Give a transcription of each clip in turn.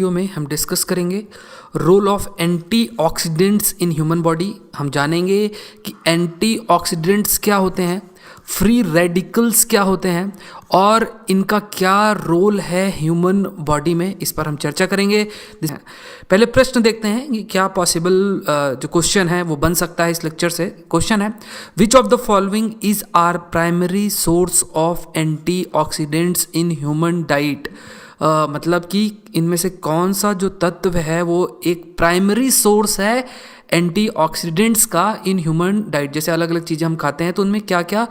Video में हम discuss करेंगे role of antioxidants in human body. हम जानेंगे कि एंटीऑक्सीडेंट्स क्या होते हैं, फ्री रेडिकल्स क्या होते हैं और इनका क्या रोल है ह्यूमन बॉडी में, इस पर हम चर्चा करेंगे। पहले प्रश्न देखते हैं कि क्या पॉसिबल जो क्वेश्चन है वो बन सकता है इस लेक्चर से। क्वेश्चन है, which of the following is our primary source of antioxidants in human diet. मतलब कि इनमें से कौन सा जो तत्व है वो एक प्राइमरी सोर्स है एंटीऑक्सीडेंट्स का इन ह्यूमन डाइट। जैसे अलग अलग चीज़ें हम खाते हैं तो उनमें क्या क्या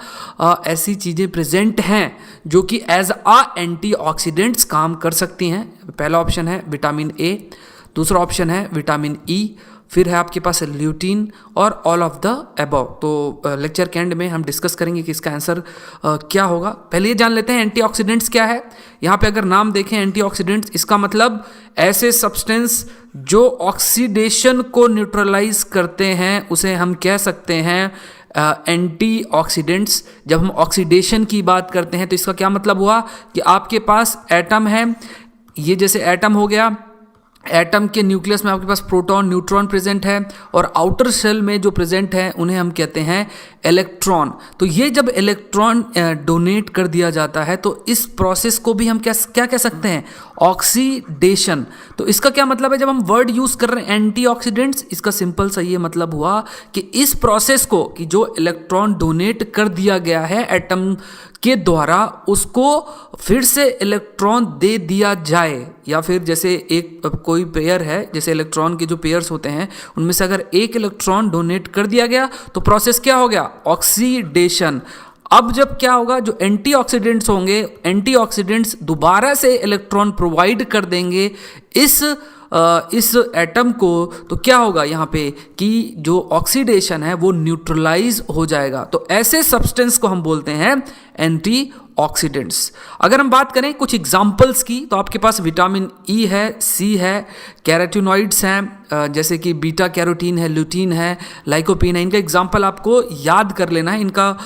ऐसी चीज़ें प्रेजेंट हैं जो कि एज आ एंटीऑक्सीडेंट्स काम कर सकती हैं। पहला ऑप्शन है विटामिन ए, दूसरा ऑप्शन है विटामिन ई, फिर है आपके पास ल्यूटीन और ऑल ऑफ द अबव। तो लेक्चर के एंड में हम डिस्कस करेंगे कि इसका आंसर क्या होगा। पहले ये जान लेते हैं एंटीऑक्सीडेंट्स क्या है। यहाँ पे अगर नाम देखें एंटीऑक्सीडेंट्स, इसका मतलब ऐसे सब्सटेंस जो ऑक्सीडेशन को न्यूट्रलाइज करते हैं उसे हम कह सकते हैं एंटीऑक्सीडेंट्स। जब हम ऑक्सीडेशन की बात करते हैं तो इसका क्या मतलब हुआ कि आपके पास एटम है, ये जैसे एटम हो गया, एटम के न्यूक्लियस में आपके पास प्रोटॉन न्यूट्रॉन प्रेजेंट है और आउटर शेल में जो प्रेजेंट है उन्हें हम कहते हैं इलेक्ट्रॉन। तो ये जब इलेक्ट्रॉन डोनेट कर दिया जाता है तो इस प्रोसेस को भी हम क्या कह सकते हैं, ऑक्सीडेशन। तो इसका क्या मतलब है, जब हम वर्ड यूज कर रहे हैं एंटीऑक्सीडेंट्स, इसका सिंपल सा ये मतलब हुआ कि इस प्रोसेस को कि जो इलेक्ट्रॉन डोनेट कर दिया गया है एटम के द्वारा उसको फिर से इलेक्ट्रॉन दे दिया जाए, या फिर जैसे एक कोई पेयर है, जैसे इलेक्ट्रॉन के जो पेयर्स होते हैं उनमें से अगर एक इलेक्ट्रॉन डोनेट कर दिया गया तो प्रोसेस क्या हो गया, ऑक्सीडेशन। अब जब क्या होगा, जो एंटीऑक्सीडेंट्स होंगे, एंटीऑक्सीडेंट्स दोबारा से इलेक्ट्रॉन प्रोवाइड कर देंगे इस एटम को, तो क्या होगा यहाँ पे कि जो ऑक्सीडेशन है वो न्यूट्रलाइज हो जाएगा। तो ऐसे सब्सटेंस को हम बोलते हैं एंटीऑक्सीडेंट्स। अगर हम बात करें कुछ एग्जांपल्स की तो आपके पास विटामिन ई है, सी है, कैरोटीनॉइड्स हैं जैसे कि बीटा कैरोटीन है, ल्यूटीन है, लाइकोपीन है। इनका एग्जांपल आपको याद कर लेना है, इनका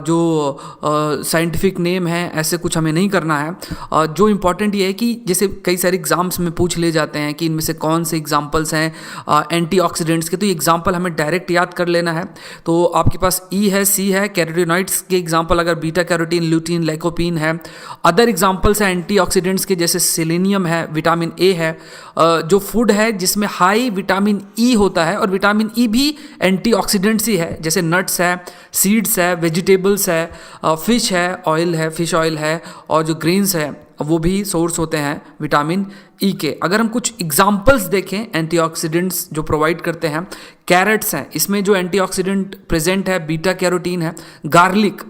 जो साइंटिफिक नेम है ऐसे कुछ हमें नहीं करना है। जो इंपॉर्टेंट ये है कि जैसे कई सारे एग्जाम्स में पूछ ले जाते हैं कि इनमें से कौन से एग्जाम्पल्स हैं एंटीऑक्सीडेंट्स के, तो ये एग्जाम्पल हमें डायरेक्ट याद कर लेना है। तो आपके पास ई है, सी है, कैरोटीनॉइड्स के एग्जाम्पल अगर बीटा कैरोटीन, ल्यूटीन, लाइकोपीन है। अदर एग्जाम्पल्स हैं एंटीऑक्सीडेंट्स के, जैसे सेलेनियम है, विटामिन ए है। जो फूड है जिसमें हाई विटामिन ई होता है, और विटामिन ई भी एंटीऑक्सीडेंट्स ही है, जैसे नट्स है, सीड्स है, वेजिटेबल्स है, फिश है, ऑयल है, फिश ऑयल है, और जो ग्रेन्स है वो भी सोर्स होते हैं विटामिन ई के। अगर हम कुछ एग्जाम्पल्स देखें एंटीऑक्सीडेंट्स जो प्रोवाइड करते हैं, कैरेट्स हैं, इसमें जो एंटीऑक्सीडेंट प्रेजेंट है बीटा कैरोटीन है। गार्लिक,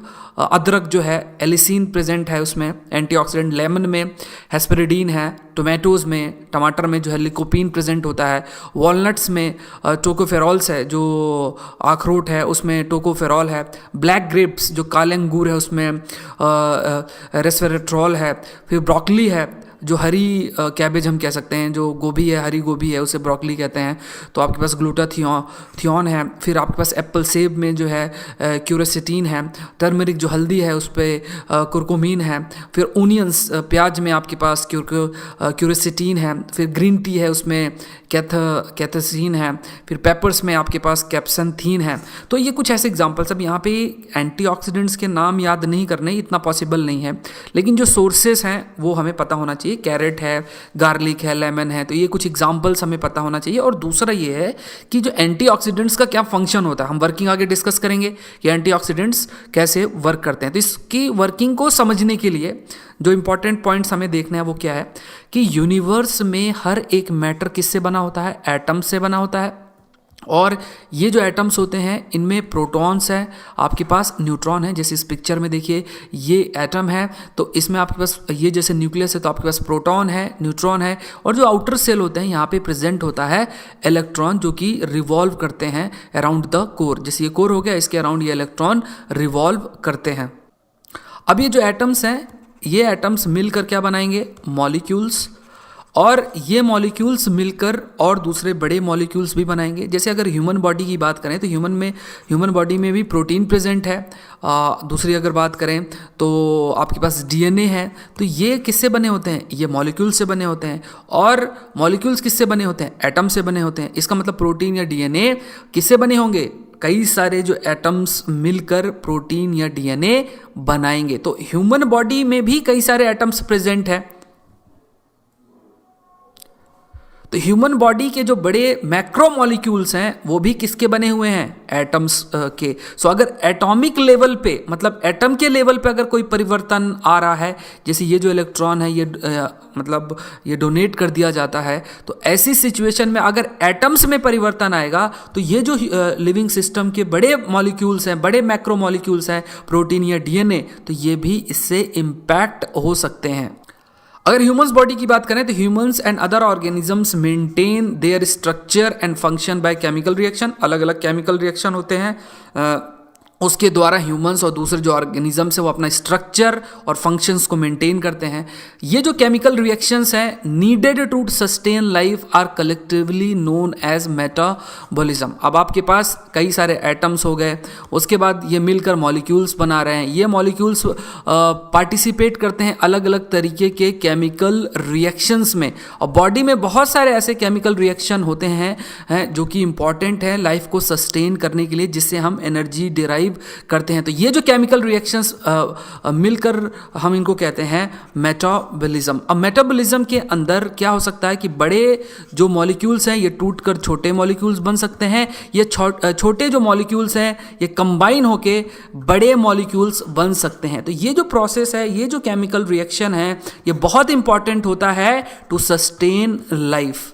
अदरक जो है, एलिसिन प्रेजेंट है उसमें एंटीऑक्सीडेंट। लेमन में हेस्पेरिडीन है, टोमेटोज़ में, टमाटर में जो है लिकोपीन प्रेजेंट होता है। वॉलनट्स में टोकोफेरॉल्स है, जो अखरोट है उसमें टोकोफेरॉल है। ब्लैक ग्रेप्स जो काले अंगूर है उसमें रेस्वेरेट्रॉल है। फिर ब्रोकली है, जो हरी कैबेज हम कह सकते हैं, जो गोभी है, हरी गोभी है, उसे ब्रोकली कहते हैं, तो आपके पास ग्लूटाथियोन है। फिर आपके पास एप्पल सेब में जो है क्यूरेसिटीन है। टर्मरिक जो हल्दी है उस पर कुरकुमीन है। फिर ओनियंस, प्याज में आपके पास क्यूरेसिटीन है। फिर ग्रीन टी है उसमें कैथेसिन है। फिर पेपर्स में आपके पास कैप्सनथीन है। तो ये कुछ ऐसे एग्जाम्पल्स। अब यहाँ पे एंटीऑक्सीडेंट्स के नाम याद नहीं करने, इतना पॉसिबल नहीं है, लेकिन जो सोर्सेस हैं वो हमें पता होना चाहिए। कैरेट है, गार्लिक है, लेमन है, तो ये कुछ एग्जांपल्स हमें पता होना चाहिए। और दूसरा ये है कि जो एंटीऑक्सीडेंट्स का क्या फंक्शन होता है, हम वर्किंग आगे डिस्कस करेंगे कि एंटीऑक्सीडेंट्स कैसे वर्क करते हैं। तो इसकी वर्किंग को समझने के लिए जो इंपॉर्टेंट पॉइंट्स हमें देखना है वो क्या है कि यूनिवर्स में हर एक मैटर किससे बना होता है, एटम से बना होता है। और ये जो एटम्स होते हैं इनमें प्रोटॉन्स है, आपके पास न्यूट्रॉन है। जैसे इस पिक्चर में देखिए ये एटम है, तो इसमें आपके पास ये जैसे न्यूक्लियस है तो आपके पास प्रोटॉन है, न्यूट्रॉन है, और जो आउटर सेल होते हैं यहाँ पे प्रेजेंट होता है इलेक्ट्रॉन, जो कि रिवॉल्व करते हैं अराउंड द कोर। जैसे ये कोर हो गया, इसके अराउंड ये इलेक्ट्रॉन रिवॉल्व करते हैं। अब ये जो एटम्स हैं, ये एटम्स मिलकर क्या बनाएंगे, मॉलिक्यूल्स। और ये मॉलिक्यूल्स मिलकर और दूसरे बड़े मॉलिक्यूल्स भी बनाएंगे। जैसे अगर ह्यूमन बॉडी की बात करें तो ह्यूमन बॉडी में भी प्रोटीन प्रेजेंट है। दूसरी अगर बात करें तो आपके पास डीएनए है। तो ये किससे बने होते हैं? ये मॉलिक्यूल से बने होते हैं। और मॉलिक्यूल्स किससे बने होते हैं? एटम से बने होते हैं। इसका मतलब प्रोटीन या डीएनए किससे बने होंगे? कई सारे जो एटम्स मिलकर प्रोटीन या डीएनए बनाएंगे। तो ह्यूमन बॉडी में भी कई सारे एटम्स प्रेजेंट है। तो ह्यूमन बॉडी के जो बड़े मैक्रो मॉलिक्यूल्स हैं वो भी किसके बने हुए हैं? एटम्स के। सो अगर एटॉमिक लेवल पे, मतलब एटम के लेवल पे अगर कोई परिवर्तन आ रहा है, जैसे ये जो इलेक्ट्रॉन है ये मतलब ये डोनेट कर दिया जाता है, तो ऐसी सिचुएशन में अगर एटम्स में परिवर्तन आएगा तो ये जो लिविंग सिस्टम के बड़े मॉलिक्यूल्स हैं, बड़े मैक्रो मॉलिक्यूल्स हैं, प्रोटीन या डीएनए, तो ये भी इससे इम्पैक्ट हो सकते हैं। अगर ह्यूमंस बॉडी की बात करें तो humans and other organisms maintain their structure and function by chemical reaction. अलग अलग केमिकल रिएक्शन होते हैं, उसके द्वारा ह्यूमंस और दूसरे जो ऑर्गेनिजम्स है वो अपना स्ट्रक्चर और फंक्शंस को मेंटेन करते हैं। ये जो केमिकल रिएक्शंस हैं needed to sustain life are collectively known as metabolism. अब आपके पास कई सारे एटम्स हो गए, उसके बाद ये मिलकर मॉलिक्यूल्स बना रहे हैं। ये मॉलिक्यूल्स पार्टिसिपेट करते हैं अलग अलग तरीके के केमिकल रिएक्शंस में, और बॉडी में बहुत सारे ऐसे केमिकल रिएक्शन होते हैं जो कि इंपॉर्टेंट है लाइफ को सस्टेन करने के लिए, जिससे हम एनर्जी डिराइव करते हैं। तो ये जो केमिकल रिएक्शंस मिलकर हम इनको कहते हैं मेटाबॉलिज्म। अब मेटाबॉलिज्म के अंदर क्या हो सकता है कि बड़े जो मॉलिक्यूल्स हैं ये टूटकर छोटे मॉलिक्यूल्स बन सकते हैं, ये छोटे जो मॉलिक्यूल्स हैं ये कंबाइन होके बड़े मॉलिक्यूल्स बन सकते हैं। तो ये जो प्रोसेस है, ये जो केमिकल रिएक्शन है, ये बहुत इंपॉर्टेंट होता है टू सस्टेन लाइफ।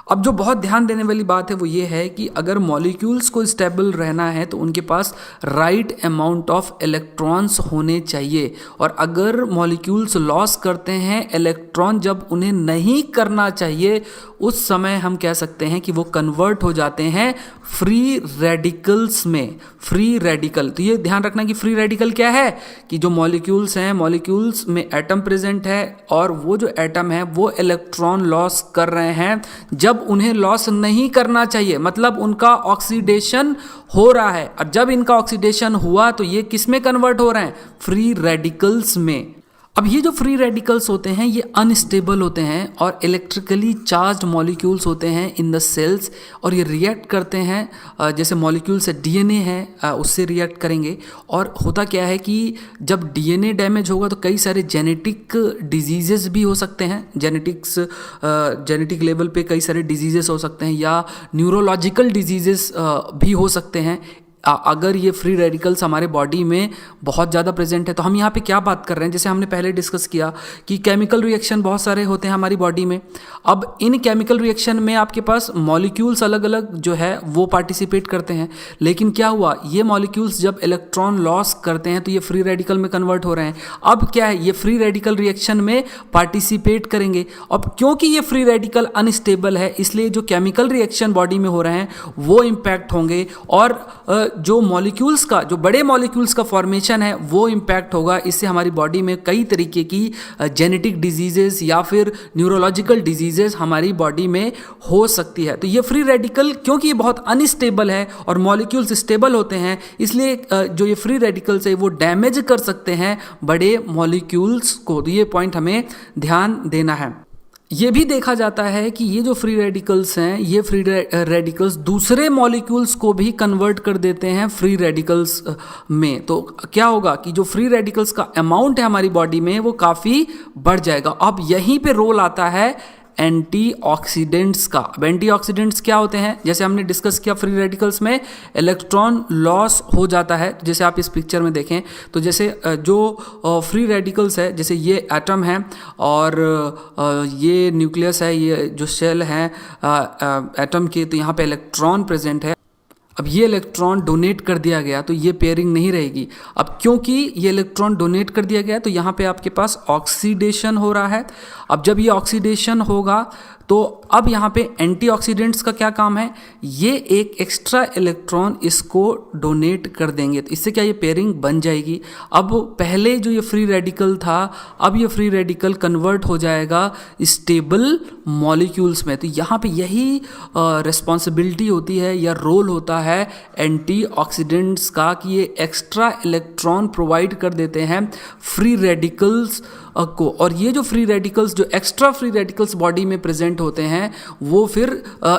अब जो बहुत ध्यान देने वाली बात है वो ये है कि अगर मॉलिक्यूल्स को स्टेबल रहना है तो उनके पास राइट अमाउंट ऑफ इलेक्ट्रॉन्स होने चाहिए, और अगर मॉलिक्यूल्स लॉस करते हैं इलेक्ट्रॉन जब उन्हें नहीं करना चाहिए, उस समय हम कह सकते हैं कि वो कन्वर्ट हो जाते हैं फ्री रेडिकल्स में। फ्री रेडिकल, तो ये ध्यान रखना कि फ्री रेडिकल क्या है कि जो मॉलिक्यूल्स हैं, मॉलिक्यूल्स में एटम प्रेजेंट है और वो जो एटम है वो इलेक्ट्रॉन लॉस कर रहे हैं जब उन्हें लॉस नहीं करना चाहिए, मतलब उनका ऑक्सीडेशन हो रहा है। और जब इनका ऑक्सीडेशन हुआ तो ये किस में कन्वर्ट हो रहे हैं? फ्री रेडिकल्स में। अब ये जो फ्री रेडिकल्स होते हैं ये अनस्टेबल होते हैं और इलेक्ट्रिकली चार्ज्ड मॉलिक्यूल्स होते हैं इन द सेल्स, और ये रिएक्ट करते हैं जैसे मॉलिक्यूल से डीएनए है उससे रिएक्ट करेंगे। और होता क्या है कि जब डीएनए डैमेज होगा तो कई सारे जेनेटिक डिजीजेस भी हो सकते हैं। जेनेटिक लेवल पे कई सारे डिजीजेस हो सकते हैं या न्यूरोलॉजिकल डिजीजेस भी हो सकते हैं अगर ये फ्री रेडिकल्स हमारे बॉडी में बहुत ज़्यादा प्रेजेंट है। तो हम यहाँ पे क्या बात कर रहे हैं, जैसे हमने पहले डिस्कस किया कि केमिकल रिएक्शन बहुत सारे होते हैं हमारी बॉडी में। अब इन केमिकल रिएक्शन में आपके पास मॉलिक्यूल्स अलग अलग जो है वो पार्टिसिपेट करते हैं, लेकिन क्या हुआ, ये मॉलिक्यूल्स जब इलेक्ट्रॉन लॉस करते हैं तो ये फ्री रेडिकल में कन्वर्ट हो रहे हैं। अब क्या है, ये फ्री रेडिकल रिएक्शन में पार्टिसिपेट करेंगे। अब क्योंकि ये फ्री रेडिकल अनस्टेबल है, इसलिए जो केमिकल रिएक्शन बॉडी में हो रहे हैं वो इम्पैक्ट होंगे, और जो मॉलिक्यूल्स का, जो बड़े मॉलिक्यूल्स का फॉर्मेशन है वो इम्पैक्ट होगा। इससे हमारी बॉडी में कई तरीके की जेनेटिक डिजीजेस या फिर न्यूरोलॉजिकल डिजीजेस हमारी बॉडी में हो सकती है। तो ये फ्री रेडिकल क्योंकि ये बहुत अनस्टेबल है और मॉलिक्यूल्स स्टेबल होते हैं, इसलिए जो ये फ्री रेडिकल्स है वो डैमेज कर सकते हैं बड़े मॉलिक्यूल्स को। तो ये पॉइंट हमें ध्यान देना है। ये भी देखा जाता है कि ये जो फ्री रेडिकल्स हैं, ये फ्री रेडिकल्स दूसरे मॉलिक्यूल्स को भी कन्वर्ट कर देते हैं फ्री रेडिकल्स में। तो क्या होगा कि जो फ्री रेडिकल्स का अमाउंट है हमारी बॉडी में वो काफ़ी बढ़ जाएगा। अब यहीं पे रोल आता है एंटीऑक्सीडेंट्स का। अब एंटीऑक्सीडेंट्स क्या होते हैं, जैसे हमने डिस्कस किया फ्री रेडिकल्स में इलेक्ट्रॉन लॉस हो जाता है। जैसे आप इस पिक्चर में देखें तो जैसे जो फ्री रेडिकल्स है, जैसे ये एटम है और ये न्यूक्लियस है, ये जो सेल है एटम के, तो यहाँ पे इलेक्ट्रॉन प्रेजेंट है। अब ये इलेक्ट्रॉन डोनेट कर दिया गया तो ये पेयरिंग नहीं रहेगी। अब क्योंकि ये इलेक्ट्रॉन डोनेट कर दिया गया तो यहाँ पे आपके पास ऑक्सीडेशन हो रहा है। अब जब ये ऑक्सीडेशन होगा तो अब यहाँ पे एंटीऑक्सीडेंट्स का क्या काम है, ये एक एक्स्ट्रा इलेक्ट्रॉन इसको डोनेट कर देंगे, तो इससे क्या ये पेयरिंग बन जाएगी। अब पहले जो ये फ्री रेडिकल था, अब ये फ्री रेडिकल कन्वर्ट हो जाएगा स्टेबल मॉलिक्यूल्स में। तो यहाँ पे यही रिस्पॉन्सिबिलिटी होती है या रोल होता है एंटीऑक्सीडेंट्स का कि ये एक्स्ट्रा इलेक्ट्रॉन प्रोवाइड कर देते हैं फ्री रेडिकल्स को, और ये जो फ्री रेडिकल्स, जो एक्स्ट्रा फ्री रेडिकल्स बॉडी में प्रेजेंट होते हैं, वो फिर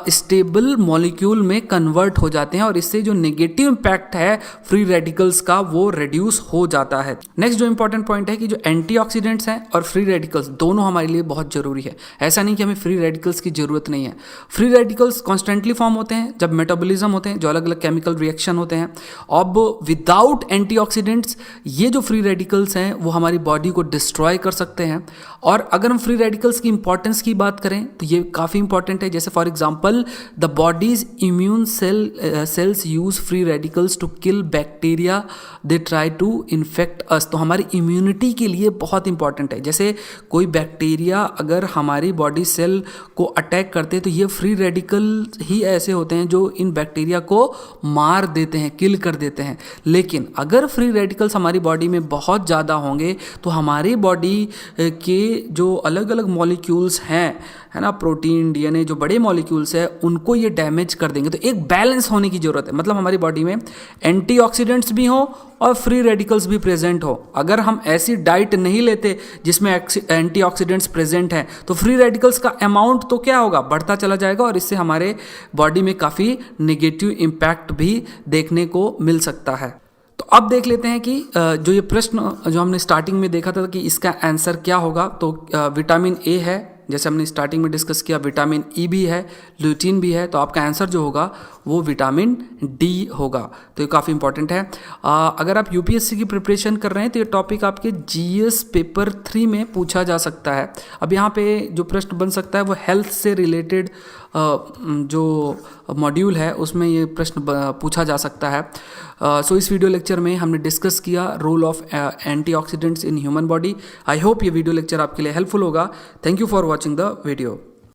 स्टेबल मॉलिक्यूल में कन्वर्ट हो जाते हैं, और इससे जो नेगेटिव इम्पैक्ट है फ्री रेडिकल्स का वो रिड्यूस हो जाता है। नेक्स्ट जो इंपॉर्टेंट पॉइंट है कि जो एंटीऑक्सीडेंट्स हैं और फ्री रेडिकल्स दोनों हमारे लिए बहुत जरूरी है। ऐसा नहीं कि हमें फ्री रेडिकल्स की जरूरत नहीं है। फ्री रेडिकल्स कॉन्स्टेंटली फॉर्म होते हैं जब मेटाबॉलिज्म होते हैं, जो अलग अलग केमिकल रिएक्शन होते हैं। अब विदाउट एंटीऑक्सीडेंट्स ये जो फ्री रेडिकल्स हैं वो हमारी बॉडी को डिस्ट्रॉय कर सकते हैं। और अगर हम फ्री रेडिकल्स की इंपॉर्टेंस की बात करें तो ये काफ़ी इंपॉर्टेंट है। जैसे for example the body's immune cells use free radicals to kill bacteria they try to infect us. तो हमारी इम्यूनिटी के लिए बहुत इंपॉर्टेंट है। जैसे कोई बैक्टीरिया अगर हमारी बॉडी सेल को अटैक करते हैं तो ये फ्री रेडिकल ही ऐसे होते हैं जो इन बैक्टीरिया को मार देते हैं, किल कर देते हैं। लेकिन अगर फ्री रेडिकल्स हमारी बॉडी में बहुत ज़्यादा होंगे तो हमारी बॉडी के जो अलग अलग मॉलिक्यूल्स हैं, है ना, प्रोटीन, डीएनए, जो बड़े मॉलिक्यूल्स हैं, उनको ये डैमेज कर देंगे। तो एक बैलेंस होने की ज़रूरत है, मतलब हमारी बॉडी में एंटीऑक्सीडेंट्स भी हो और फ्री रेडिकल्स भी प्रेजेंट हो। अगर हम ऐसी डाइट नहीं लेते जिसमें एंटीऑक्सीडेंट्स प्रेजेंट हैं तो फ्री रेडिकल्स का अमाउंट तो क्या होगा, बढ़ता चला जाएगा, और इससे हमारे बॉडी में काफ़ी नेगेटिव इम्पैक्ट भी देखने को मिल सकता है। तो अब देख लेते हैं कि जो ये प्रश्न जो हमने स्टार्टिंग में देखा था कि इसका आंसर क्या होगा। तो विटामिन ए है, जैसे हमने स्टार्टिंग में डिस्कस किया, विटामिन ई भी है, ल्यूटीन भी है, तो आपका आंसर जो होगा वो विटामिन डी होगा। तो ये काफ़ी इंपॉर्टेंट है। अगर आप यूपीएससी की प्रिपरेशन कर रहे हैं तो ये टॉपिक आपके जीएस पेपर 3 में पूछा जा सकता है। अब यहाँ पे जो प्रश्न बन सकता है वो हेल्थ से रिलेटेड जो मॉड्यूल है उसमें ये प्रश्न पूछा जा सकता है। सो इस वीडियो लेक्चर में हमने डिस्कस किया role of antioxidants in human body. I hope ये वीडियो लेक्चर आपके लिए हेल्पफुल होगा। Thank you for watching the video.